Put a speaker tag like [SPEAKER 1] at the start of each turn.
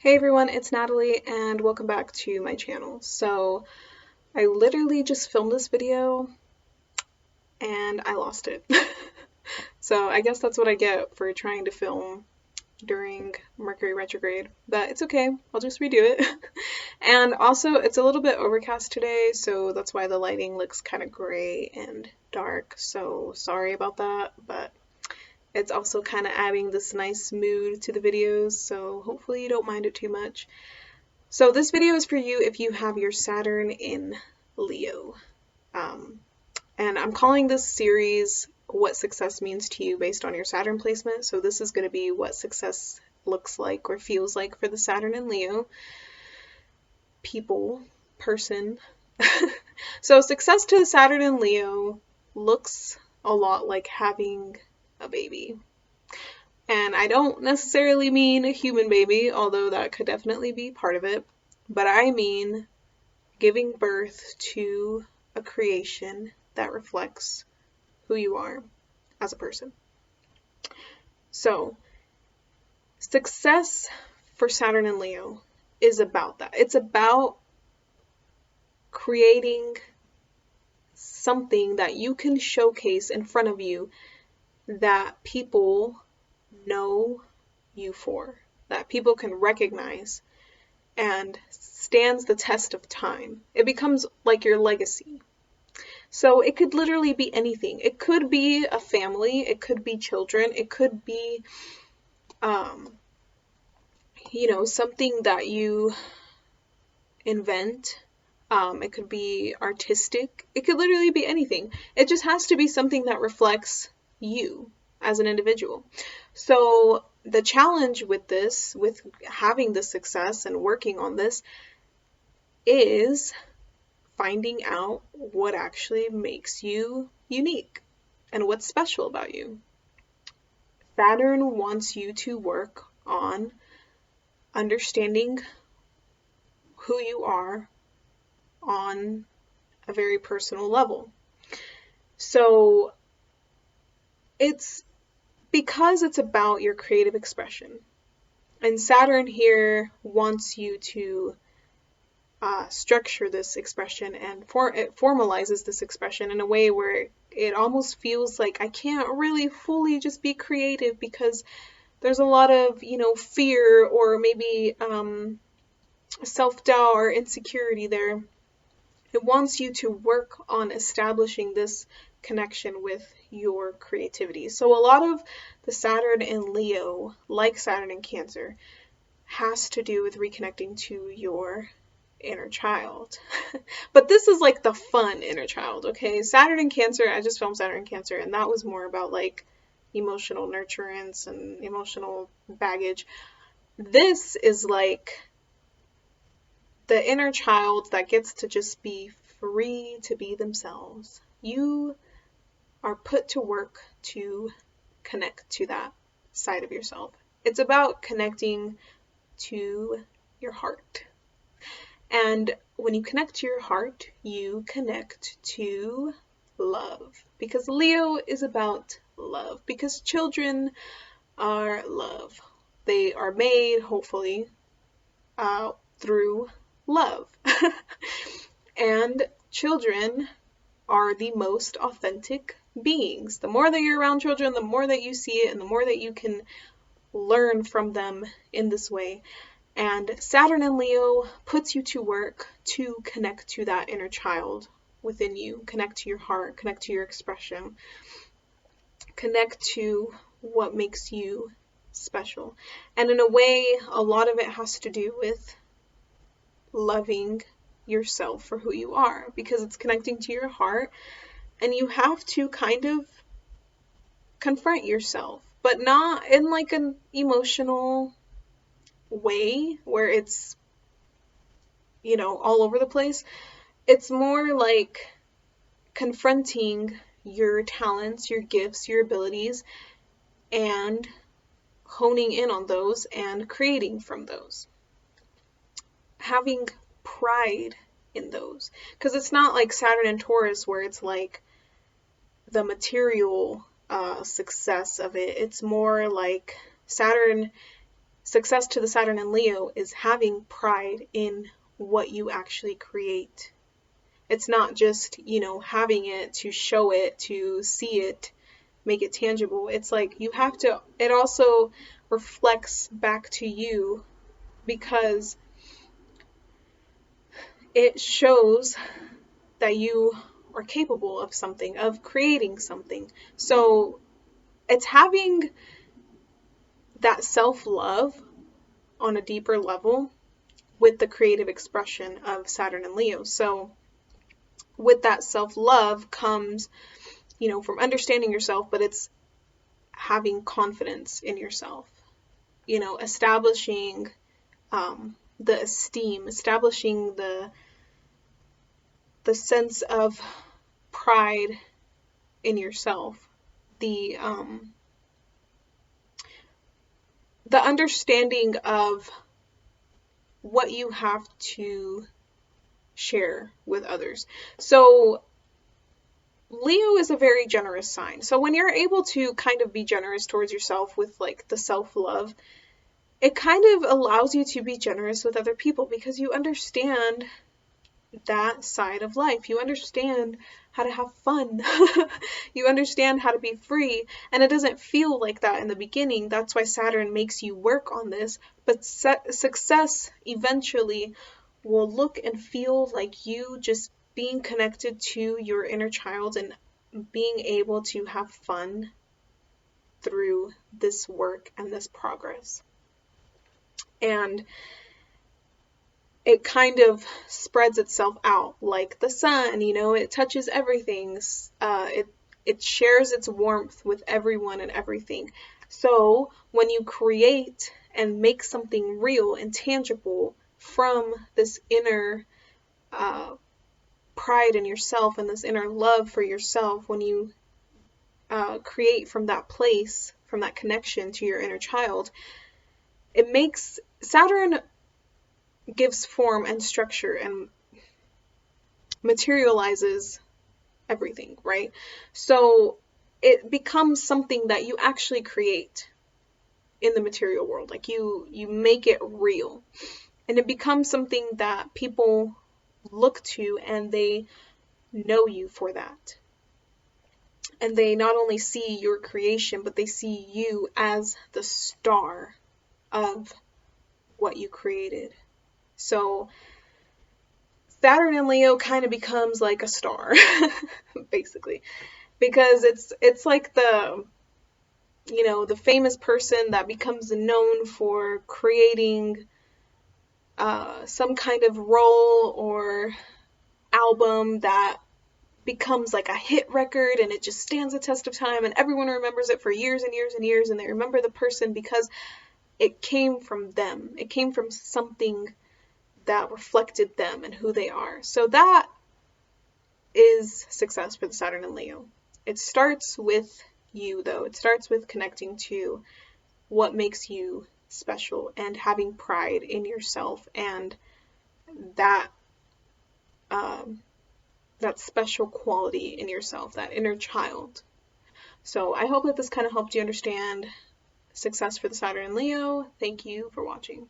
[SPEAKER 1] Hey everyone, it's Natalie and welcome back to my channel. So I literally just filmed this video and I lost it. So I guess that's what I get for trying to film during Mercury retrograde, but it's okay, I'll just redo it. And also it's a little bit overcast today, so that's why the lighting looks kind of gray and dark, so sorry about that, but it's also kind of adding this nice mood to the videos, so hopefully you don't mind it too much. So this video is for you if you have your Saturn in Leo. And I'm calling this series What Success Means to You based on your Saturn placement. So this is going to be what success looks like or feels like for the Saturn in Leo person. So success to the Saturn in Leo looks a lot like having a baby. And I don't necessarily mean a human baby, although that could definitely be part of it, but I mean giving birth to a creation that reflects who you are as a person. So, success for Saturn and Leo is about that. It's about creating something that you can showcase in front of you that people know you for, that people can recognize and stands the test of time. It becomes like your legacy. So it could literally be anything. It could be a family, it could be children, it could be something that you invent. It could be artistic. It could literally be anything. It just has to be something that reflects you as an individual. So the challenge with this, with having this success and working on this, is finding out what actually makes you unique and what's special about you. Saturn wants you to work on understanding who you are on a very personal level. So it's because it's about your creative expression. And Saturn here wants you to structure this expression, and it formalizes this expression in a way where it almost feels like I can't really fully just be creative because there's a lot of, fear or maybe self-doubt or insecurity there. It wants you to work on establishing this connection with your creativity. So a lot of the Saturn in Leo, like Saturn in Cancer, has to do with reconnecting to your inner child. But this is like the fun inner child, okay? Saturn in Cancer, I just filmed Saturn in Cancer, and that was more about like emotional nurturance and emotional baggage. This is like the inner child that gets to just be free to be themselves. You are put to work to connect to that side of yourself. It's about connecting to your heart. And when you connect to your heart, you connect to love. Because Leo is about love. Because children are love. They are made, hopefully, through love. And children are the most authentic beings. The more that you're around children, the more that you see it, and the more that you can learn from them in this way. And Saturn in Leo puts you to work to connect to that inner child within you, connect to your heart, connect to your expression, connect to what makes you special. And in a way, a lot of it has to do with loving yourself for who you are, because it's connecting to your heart, and you have to kind of confront yourself, but not in like an emotional way where it's, all over the place. It's more like confronting your talents, your gifts, your abilities, and honing in on those and creating from those. Having pride in those. Because it's not like Saturn and Taurus where it's like the material success of it. It's more like Saturn success to the Saturn and Leo is having pride in what you actually create. It's not just, having it to show it, to see it, make it tangible. It's like you have to, it also reflects back to you because it shows that you are capable of something, of creating something. So it's having that self-love on a deeper level with the creative expression of Saturn and Leo. So with that self-love comes, from understanding yourself, but it's having confidence in yourself, establishing the esteem, establishing the sense of pride in yourself, the understanding of what you have to share with others. So Leo is a very generous sign. So when you're able to kind of be generous towards yourself with like the self-love, it kind of allows you to be generous with other people because you understand that side of life. You understand how to have fun. You understand how to be free. And it doesn't feel like that in the beginning. That's why Saturn makes you work on this. But success eventually will look and feel like you just being connected to your inner child and being able to have fun through this work and this progress. And it kind of spreads itself out like the sun, it touches everything. It shares its warmth with everyone and everything. So when you create and make something real and tangible from this inner pride in yourself and this inner love for yourself, when you create from that place, from that connection to your inner child, it makes Saturn gives form and structure and materializes everything, right? So it becomes something that you actually create in the material world. Like you make it real, and it becomes something that people look to and they know you for that. And they not only see your creation, but they see you as the star of what you created. So Saturn and Leo kind of becomes like a star, basically, because it's like the famous person that becomes known for creating some kind of role or album that becomes like a hit record and it just stands the test of time and everyone remembers it for years and years and years, and they remember the person because it came from them. It came from something that reflected them and who they are. So that is success for the Saturn and Leo. It starts with you, though. It starts with connecting to what makes you special and having pride in yourself and that special quality in yourself, that inner child. So I hope that this kind of helped you understand success for the Saturn and Leo. Thank you for watching.